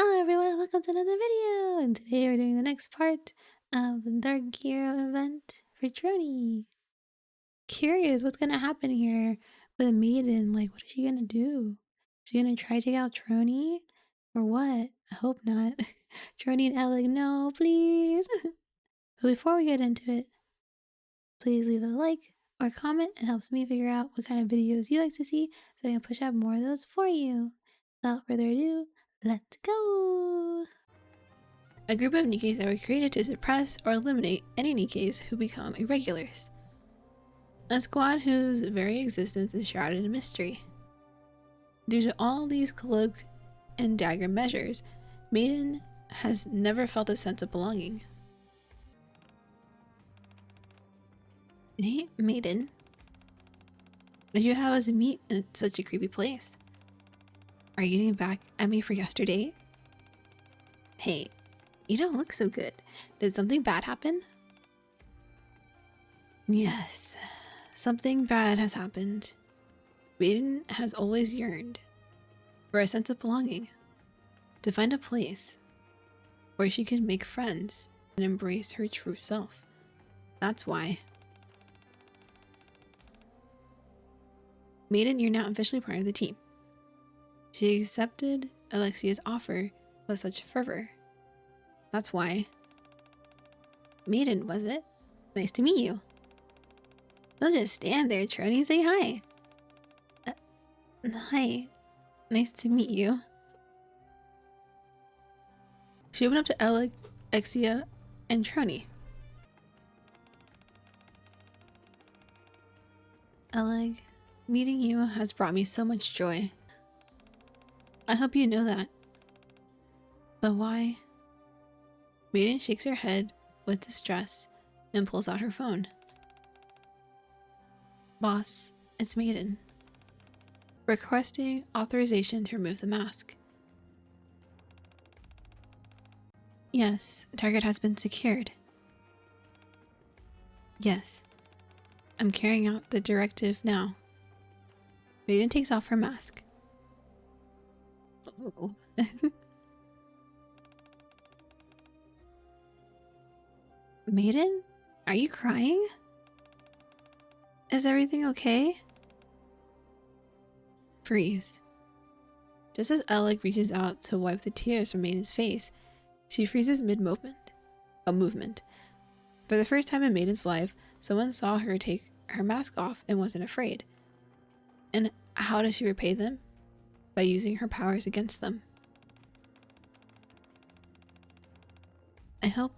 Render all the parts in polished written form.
Hello everyone, welcome to another video! And today we're doing the next part of the Dark Hero event for Trony. Curious what's gonna happen here with Maiden, like what is she gonna do? Is she gonna try to take out Trony? Or what? I hope not. Trony and Alec, no, please! But before we get into it, please leave a like or comment. It helps me figure out what kind of videos you like to see so I can push out more of those for you. Without further ado, let's go! A group of NIKKEs that were created to suppress or eliminate any NIKKEs who become irregulars. A squad whose very existence is shrouded in mystery. Due to all these cloak and dagger measures, Maiden has never felt a sense of belonging. Hey, Maiden. Did you have us meet in such a creepy place? Are you getting back at me for yesterday? Hey, you don't look so good. Did something bad happen? Yes, something bad has happened. Maiden has always yearned for a sense of belonging, to find a place where she could make friends and embrace her true self. That's why. Maiden, you're now officially part of the team. She accepted Alexia's offer with such fervor. That's why. Maiden, was it? Nice to meet you. Don't just stand there, Trony. Say hi. Hi. Nice to meet you. She opened up to Alexia and Trony. Alec, meeting you has brought me so much joy. I hope you know that. But why? Maiden shakes her head with distress and pulls out her phone. Boss, it's Maiden. Requesting authorization to remove the mask. Yes, target has been secured. Yes, I'm carrying out the directive now. Maiden takes off her mask. Oh. Maiden? Are you crying? Is everything okay? Freeze. Just as Alec reaches out to wipe the tears from Maiden's face, she freezes mid-movement. A movement. For the first time in Maiden's life, someone saw her take her mask off and wasn't afraid. And how does she repay them? By using her powers against them. I hope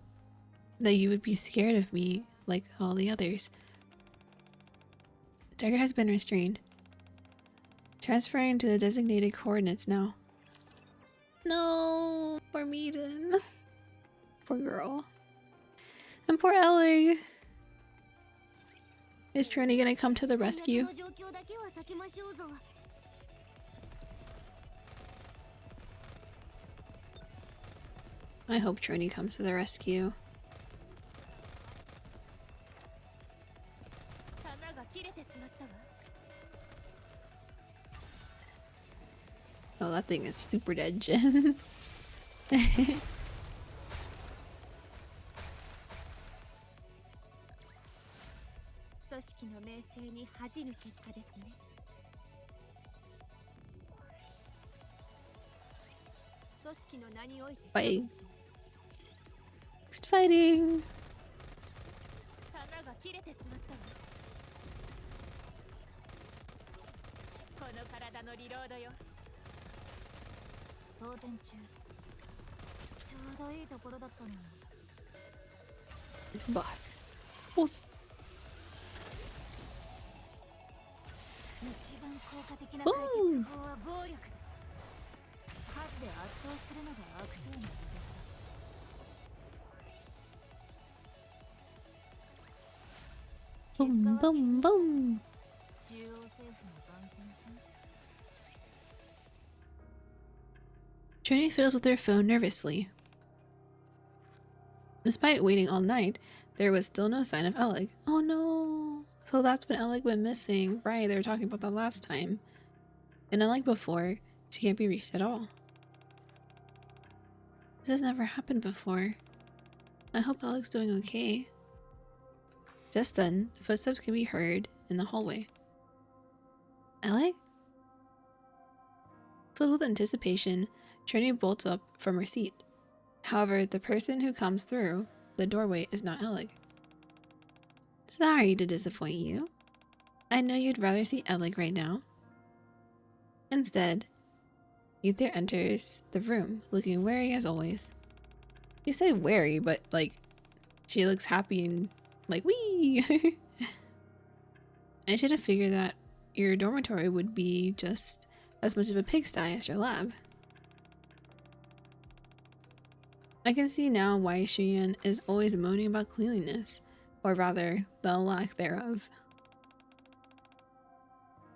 that you would be scared of me like all the others. Target has been restrained. Transferring to the designated coordinates now. No, poor Maiden. Poor girl. And poor Ellie. Is Trony gonna come to the rescue? I hope Trony comes to the rescue. Oh, that thing is super dead, Jen. Fighting. Next fighting. This boss. Boss. Boom. Boom, boom, boom. Trony fiddles with her phone nervously. Despite waiting all night, there was still no sign of Alec. Oh no! So that's when Alec went missing. Right, they were talking about that last time. And unlike before, she can't be reached at all. This has never happened before. I hope Alec's doing okay. Just then, footsteps can be heard in the hallway. Alec? Filled with anticipation, Trini bolts up from her seat. However, the person who comes through the doorway is not Alec. Sorry to disappoint you. I know you'd rather see Alec right now. Instead, Ether enters the room, looking wary as always. You say wary, but like, she looks happy and like, wee! I should have figured that your dormitory would be just as much of a pigsty as your lab. I can see now why Shuyan is always moaning about cleanliness, or rather, the lack thereof.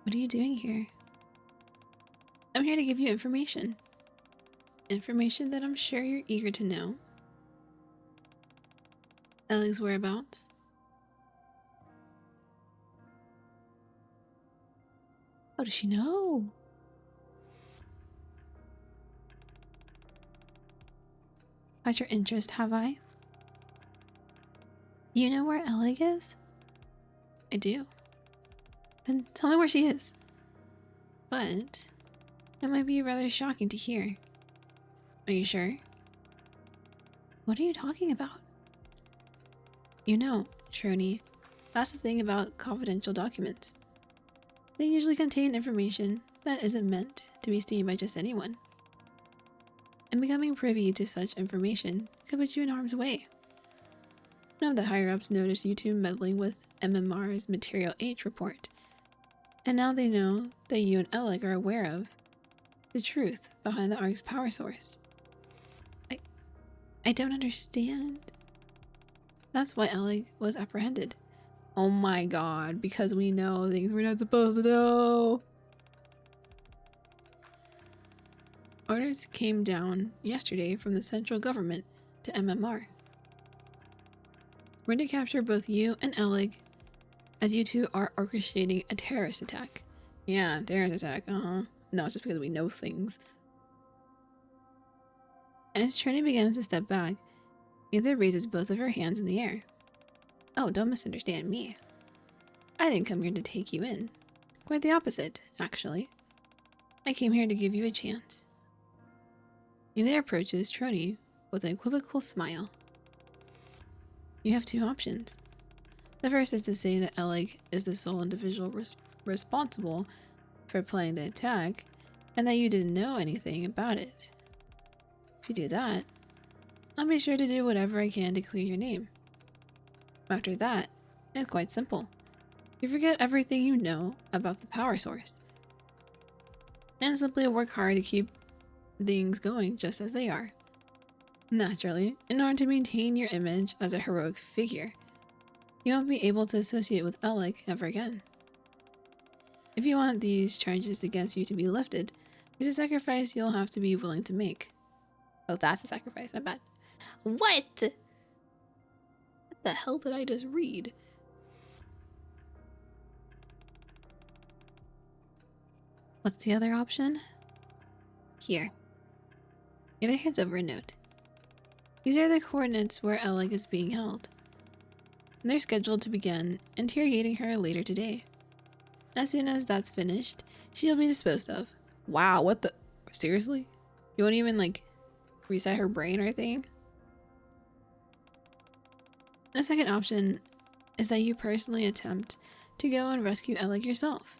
What are you doing here? I'm here to give you information. Information that I'm sure you're eager to know. Ellie's whereabouts. How does she know? Caught your interest, have I? You know where Ellie is? I do. Then tell me where she is. But it might be rather shocking to hear. Are you sure? What are you talking about? You know, Rini, that's the thing about confidential documents. They usually contain information that isn't meant to be seen by just anyone. And becoming privy to such information could put you in harm's way. None of the higher-ups noticed you two meddling with MMR's Material H report, and now they know that you and Alec are aware of the truth behind the ARC's power source. I don't understand. That's why Alec was apprehended. Oh my god, because we know things we're not supposed to know. Orders came down yesterday from the central government to MMR. We're to capture both you and Alec, as you two are orchestrating a terrorist attack. Yeah, terrorist attack, No, it's just because we know things. As Trini begins to step back, Ether raises both of her hands in the air. Oh, don't misunderstand me. I didn't come here to take you in. Quite the opposite, actually. I came here to give you a chance. Ether approaches Trini with an equivocal smile. You have two options. The first is to say that Alec is the sole individual responsible for planning the attack, and that you didn't know anything about it. If you do that, I'll be sure to do whatever I can to clear your name. After that, it's quite simple. You forget everything you know about the power source, and simply work hard to keep things going just as they are. Naturally, in order to maintain your image as a heroic figure, you won't be able to associate with Alec ever again. If you want these charges against you to be lifted, there's a sacrifice you'll have to be willing to make. Oh, that's a sacrifice, my bad. What? What the hell did I just read? What's the other option? Here. Either hands over a note. These are the coordinates where Alec is being held. And they're scheduled to begin interrogating her later today. As soon as that's finished, she'll be disposed of. Wow, what the? Seriously? You won't even, like, reset her brain or anything? The second option is that you personally attempt to go and rescue Alec yourself.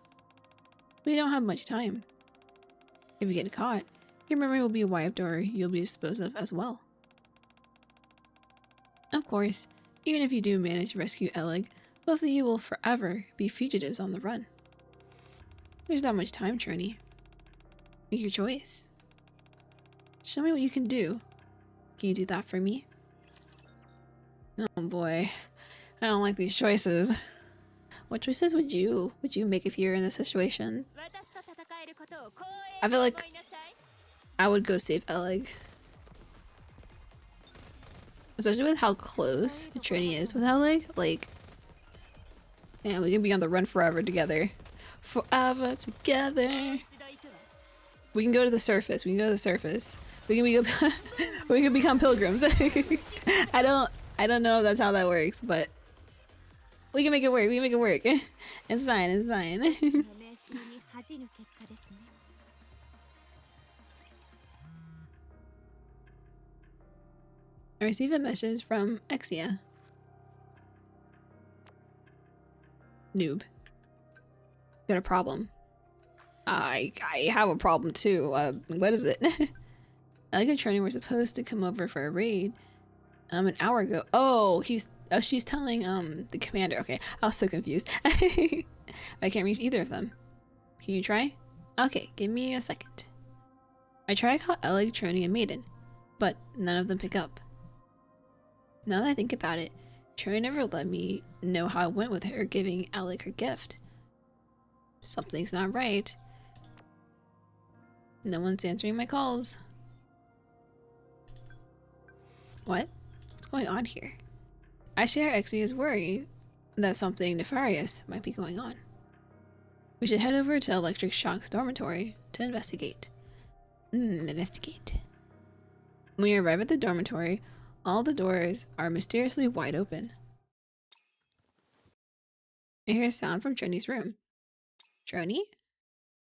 We don't have much time. If you get caught, your memory will be wiped or you'll be disposed of as well. Of course, even if you do manage to rescue Alec, both of you will forever be fugitives on the run. There's not much time, Rini. Make your choice. Show me what you can do. Can you do that for me? Oh boy, I don't like these choices. What choices would you make if you're in this situation? I feel like I would go save Alec. Especially with how close Trini is with Alec. Like, man, we can be on the run forever together. Forever together. We can go to the surface. We can go to the surface. We can be we can become pilgrims. I don't know if that's how that works, but we can make it work. We can make it work. It's fine. It's fine. I received a message from Exia. Noob. Got a problem. I have a problem too. What is it? Alec and Trini were supposed to come over for a raid an hour ago. Oh, she's telling the commander. Okay, I was so confused. I can't reach either of them. Can you try? Okay, give me a second. I try to call Alec, Trini, and Maiden, but none of them pick up. Now that I think about it, Trini never let me know how it went with her giving Alec her gift. Something's not right. No one's answering my calls. What? What's going on here? I share Exia's worry that something nefarious might be going on. We should head over to Electric Shock's dormitory to investigate. Investigate. When we arrive at the dormitory, all the doors are mysteriously wide open. I hear a sound from Trini's room. Troni?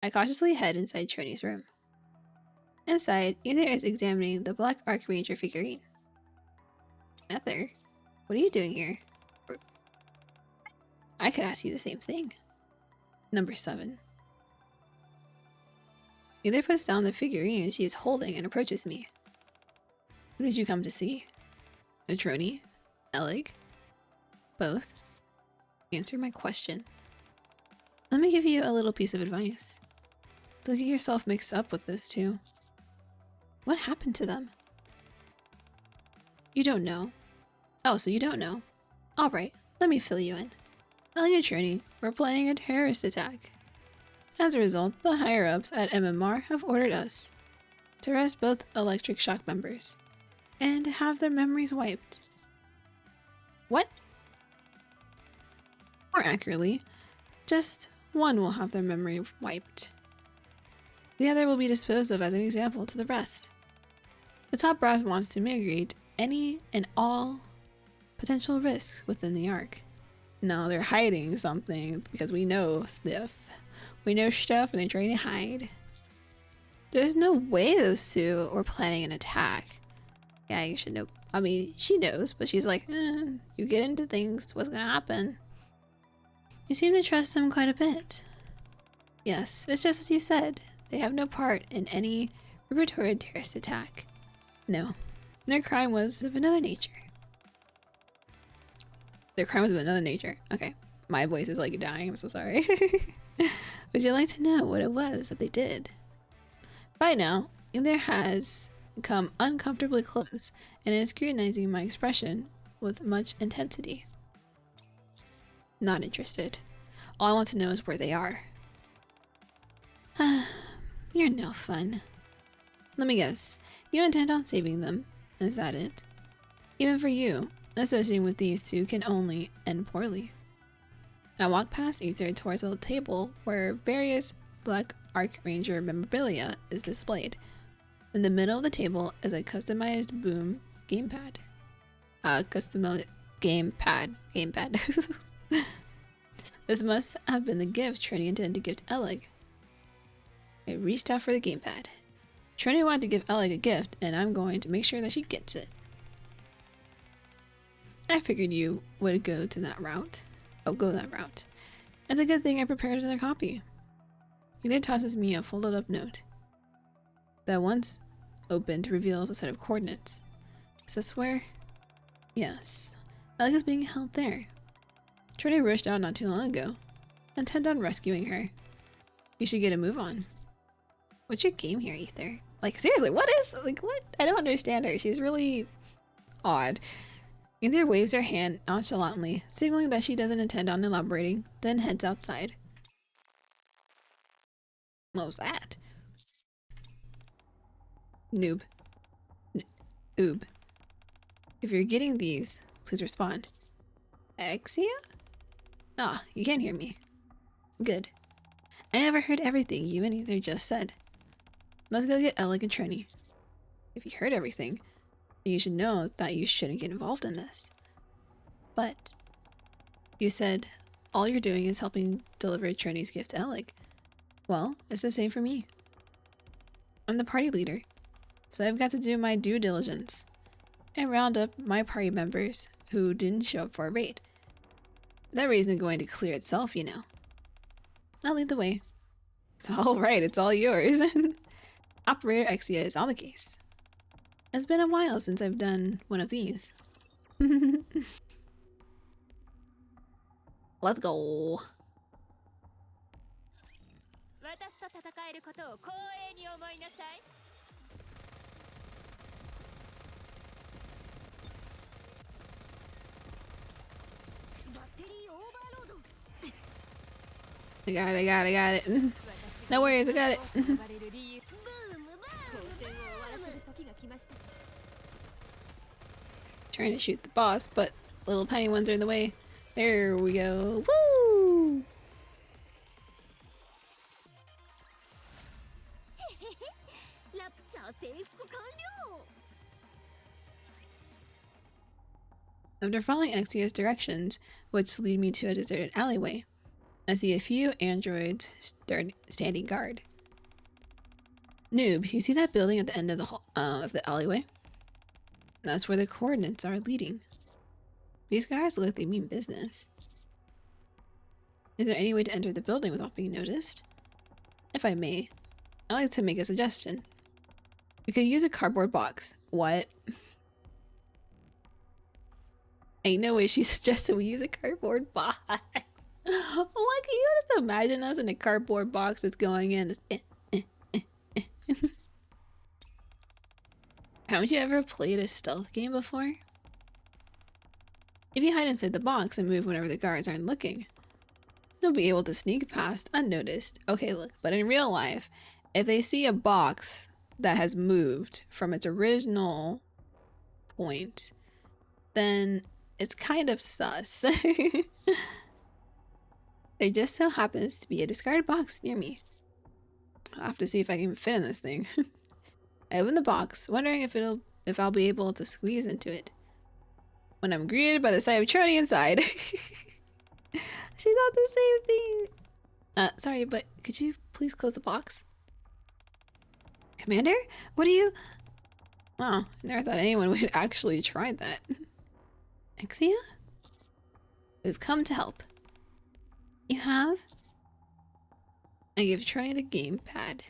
I cautiously head inside Trini's room. Inside, Ether is examining the Black Archranger figurine. Ether, what are you doing here? I could ask you the same thing. Number 7. Ether puts down the figurine she is holding and approaches me. Who did you come to see? Troni? Alec? Both? Answer my question. Let me give you a little piece of advice. Don't get yourself mixed up with those two. What happened to them? You don't know. Oh, so you don't know. Alright, let me fill you in. Alec and Trini were planning a terrorist attack. As a result, the higher-ups at MMR have ordered us to arrest both Electric Shock members and have their memories wiped. What? More accurately, just one will have their memory wiped. The other will be disposed of as an example to the rest. The top brass wants to mitigate any and all potential risks within the Ark. No, they're hiding something because we know stuff. We know stuff and they're trying to hide. There's no way those two were planning an attack. Yeah, you should know. I mean, she knows, but she's like, you get into things, what's gonna happen? You seem to trust them quite a bit. Yes, it's just as you said. They have no part in any reported terrorist attack. No, their crime was of another nature. Their crime was of another nature. Okay, my voice is like dying, I'm so sorry. Would you like to know what it was that they did? By now, Ether has come uncomfortably close and is scrutinizing my expression with much intensity. Not interested. All I want to know is where they are. You're no fun. Let me guess. You intend on saving them. Is that it? Even for you, associating with these two can only end poorly. I walk past Ether towards a table where various Black Archranger memorabilia is displayed. In the middle of the table is a customized boom gamepad. Gamepad. This must have been the gift Trini intended to give to Alec. I reached out for the gamepad. Trini wanted to give Alec a gift, and I'm going to make sure that she gets it. I figured you would go that route. It's a good thing I prepared another copy. He then tosses me a folded up note that once opened reveals a set of coordinates. Is this where? Yes. Alec is being held there. Trini rushed out not too long ago, intent on rescuing her. You should get a move on. What's your game here, Ether? Like, seriously, what? I don't understand her. She's really odd. Ether waves her hand nonchalantly, signaling that she doesn't intend on elaborating, then heads outside. What was that? Noob. Oob. If you're getting these, please respond. Exia? Ah, you can't hear me. Good. I never heard everything you and Ether just said. Let's go get Alec and Trini. if you heard everything, you should know that you shouldn't get involved in this. But you said all you're doing is helping deliver Trini's gift to Alec. Well, it's the same for me. I'm the party leader, so I've got to do my due diligence and round up my party members who didn't show up for a raid. That raid isn't going to clear itself, you know. I'll lead the way. Alright, it's all yours. Operator Exia is on the case. It's been a while since I've done one of these. Let's go. I got it. No worries, I got it. Trying to shoot the boss, but little tiny ones are in the way. There we go. Woo! After following Exia's directions, which lead me to a deserted alleyway, I see a few androids standing guard. Noob, you see that building at the end of the alleyway? That's where the coordinates are leading. These guys look like they mean business. Is there any way to enter the building without being noticed? If I may, I'd like to make a suggestion. We could use a cardboard box. What? Ain't no way she suggested we use a cardboard box. Oh my, can you just imagine us in a cardboard box that's going in? Haven't you ever played a stealth game before? If you hide inside the box and move whenever the guards aren't looking, you'll be able to sneak past unnoticed. Okay, look, but in real life, if they see a box that has moved from its original point, then it's kind of sus. There just so happens to be a discarded box near me. I'll have to see if I can fit in this thing. I open the box, wondering if I'll be able to squeeze into it. When I'm greeted by the sight of Troni inside. She thought the same thing. Sorry, but could you please close the box? Commander? What are you? Wow, I never thought anyone would actually try that. Exia? We've come to help. You have? I give Troni the gamepad.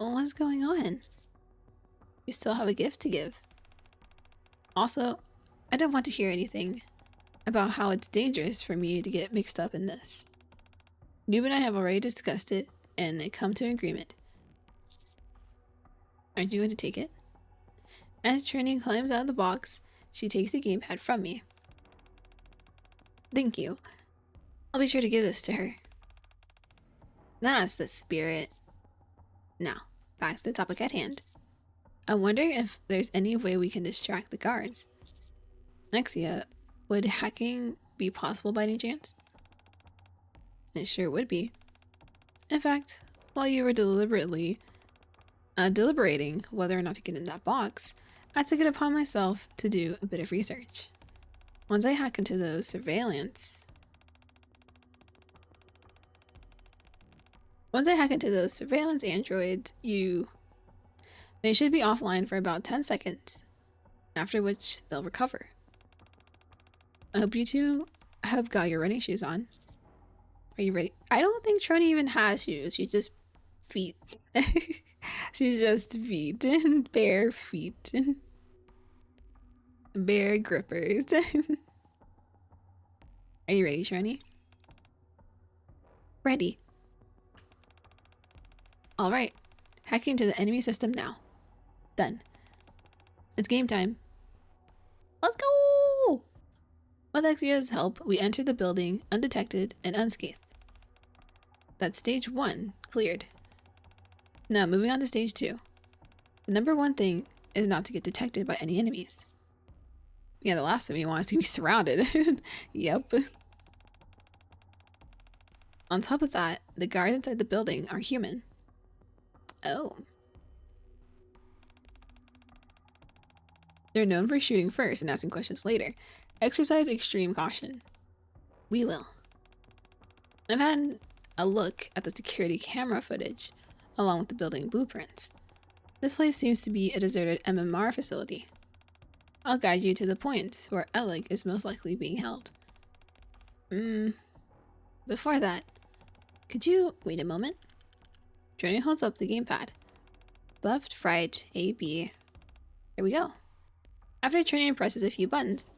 What's going on? You still have a gift to give. Also, I don't want to hear anything about how it's dangerous for me to get mixed up in this. Noob and I have already discussed it and come to an agreement. Aren't you going to take it? As Troni climbs out of the box, she takes the gamepad from me. Thank you. I'll be sure to give this to her. That's the spirit. Now, back to the topic at hand. I'm wondering if there's any way we can distract the guards. Exia, would hacking be possible by any chance? It sure would be. In fact, while you were deliberating whether or not to get in that box, I took it upon myself to do a bit of research. Once I hack into those surveillance androids, they should be offline for about 10 seconds, after which they'll recover. I hope you two have got your running shoes on. Are you ready? I don't think Troni even has shoes. She's just feet. She's just feet. Bare feet. Bare grippers. Are you ready, Troni? Ready. Alright. Hacking to the enemy system now. Done. It's game time. Let's go! With Exia's help, we entered the building undetected and unscathed. That's stage 1 cleared. Now moving on to stage 2. The number one thing is not to get detected by any enemies. Yeah, the last thing we want is to be surrounded. Yep. On top of that, the guards inside the building are human. Oh. They're known for shooting first and asking questions later. Exercise extreme caution. We will. I've had a look at the security camera footage, along with the building blueprints. This place seems to be a deserted MMR facility. I'll guide you to the point where Alec is most likely being held. Before that, could you wait a moment? Rini holds up the gamepad. Left, right, A, B. Here we go. After Rini presses a few buttons.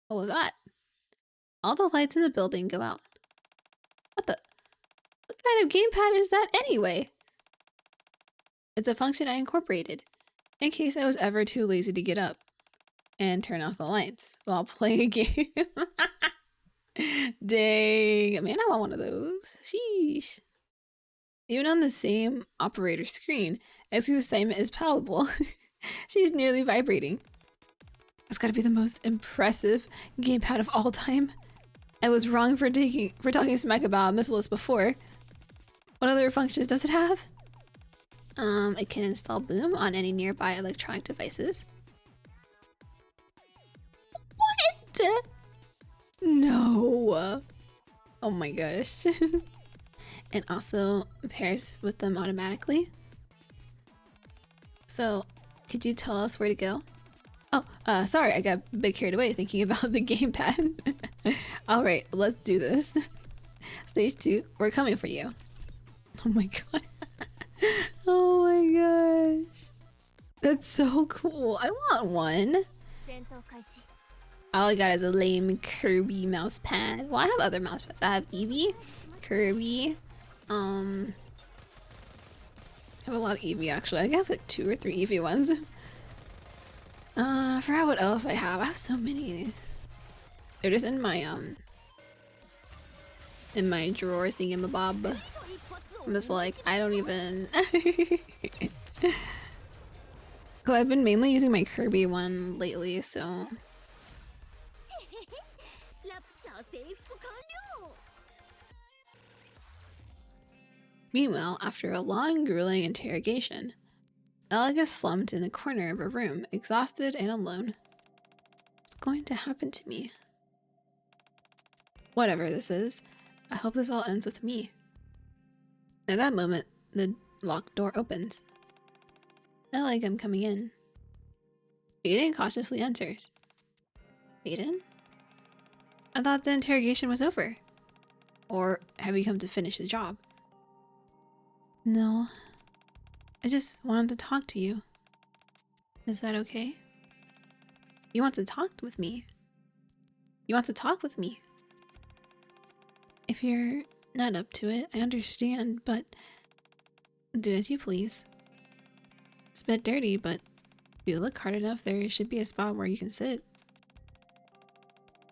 What was that? All the lights in the building go out. What kind of gamepad is that anyway? It's a function I incorporated, in case I was ever too lazy to get up and turn off the lights while playing a game. Dang, man, I want one of those. Sheesh. Even on the same operator screen, Exe's excitement is palatable. She's nearly vibrating. That's gotta be the most impressive gamepad of all time. I was wrong for talking smack about Missilus before. What other functions does it have? It can install Boom on any nearby electronic devices. What? No. Oh my gosh. And also pairs with them automatically. So, could you tell us where to go? Oh, sorry, I got a bit carried away thinking about the gamepad. Alright, let's do this. Stage 2, we're coming for you. Oh my god. Oh my gosh. That's so cool. I want one. All I got is a lame Kirby mouse pad. Well, I have other mouse pads. I have Eevee, Kirby, I have a lot of Eevee actually. I have like 2 or 3 Eevee ones. I forgot what else I have. I have so many. They're just in my drawer thingamabob. I'm just like, I don't even. Cause I've been mainly using my Kirby one lately, so. Meanwhile, after a long, grueling interrogation, Alec is slumped in the corner of a room, exhausted and alone. What's going to happen to me? Whatever this is, I hope this all ends with me. At that moment, the locked door opens. Alec, I'm coming in. Aiden cautiously enters. Aiden? I thought the interrogation was over. Or have you come to finish the job? No. I just wanted to talk to you. Is that okay? You want to talk with me? You want to talk with me? If you're not up to it, I understand, but do as you please. It's a bit dirty, but if you look hard enough, there should be a spot where you can sit.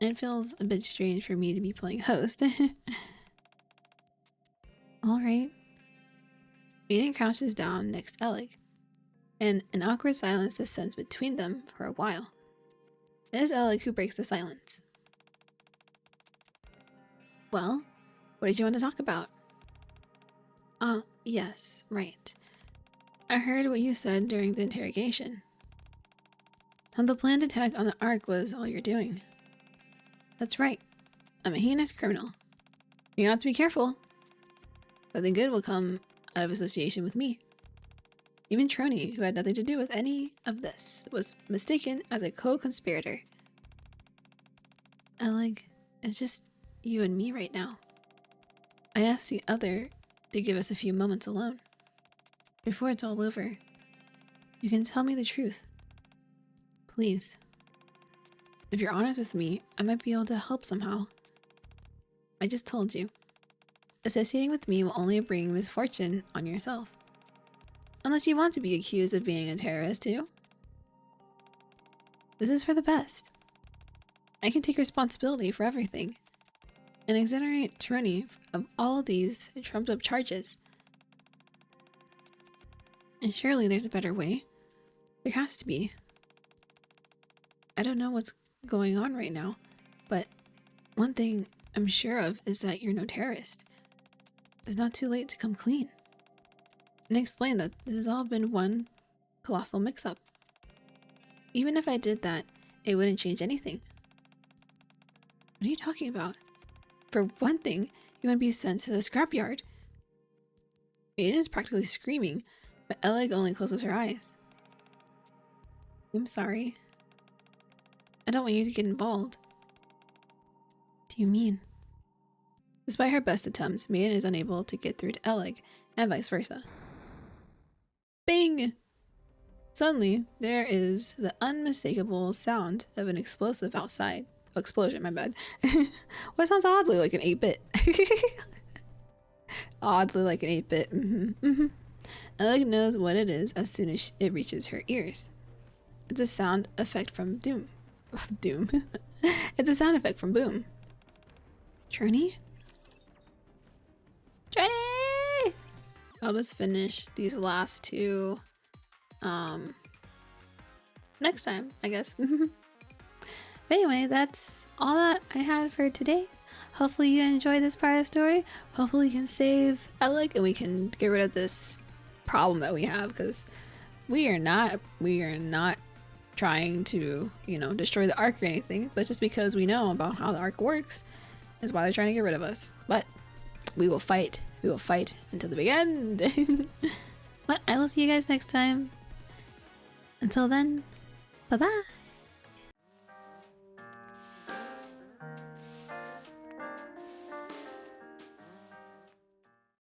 It feels a bit strange for me to be playing host. Alright. Aiden crouches down next to Alec, and an awkward silence descends between them for a while. It is Alec who breaks the silence. Well, what did you want to talk about? Yes, right. I heard what you said during the interrogation. How the planned attack on the Ark was all you're doing. That's right. I'm a heinous criminal. You have to be careful. Nothing good will come out of association with me. Even Trony, who had nothing to do with any of this, was mistaken as a co-conspirator. Alec, it's just you and me right now. I asked the other to give us a few moments alone. Before it's all over, you can tell me the truth. Please. If you're honest with me, I might be able to help somehow. I just told you. Associating with me will only bring misfortune on yourself. Unless you want to be accused of being a terrorist too. This is for the best. I can take responsibility for everything and exonerate Trony of all these trumped up charges. And surely there's a better way. There has to be. I don't know what's going on right now, but one thing I'm sure of is that you're no terrorist. It's not too late to come clean and explain that this has all been one colossal mix-up. Even if I did that, it wouldn't change anything. What are you talking about? For one thing, you wouldn't be sent to the scrapyard. Maiden is practically screaming, but Elleg only closes her eyes. I'm sorry. I don't want you to get involved. What do you mean? Despite her best attempts, Maiden is unable to get through to Elleg, and vice versa. Bing! Suddenly, there is the unmistakable sound of an explosive outside. Oh, explosion, my bad. What sounds oddly like an 8-bit? Oddly like an 8-bit. Elleg knows what it is as soon as it reaches her ears. It's a sound effect from Doom. Doom. It's a sound effect from Boom. Journey? Journey! I'll just finish these last two next time, I guess. But anyway, that's all that I had for today. Hopefully you enjoyed this part of the story. Hopefully you can save Elleg and we can get rid of this problem that we have, because we are not trying to, destroy the arc or anything, but just because we know about how the arc works is why they're trying to get rid of us. But we will fight. We will fight until the big end. But I will see you guys next time. Until then, bye-bye.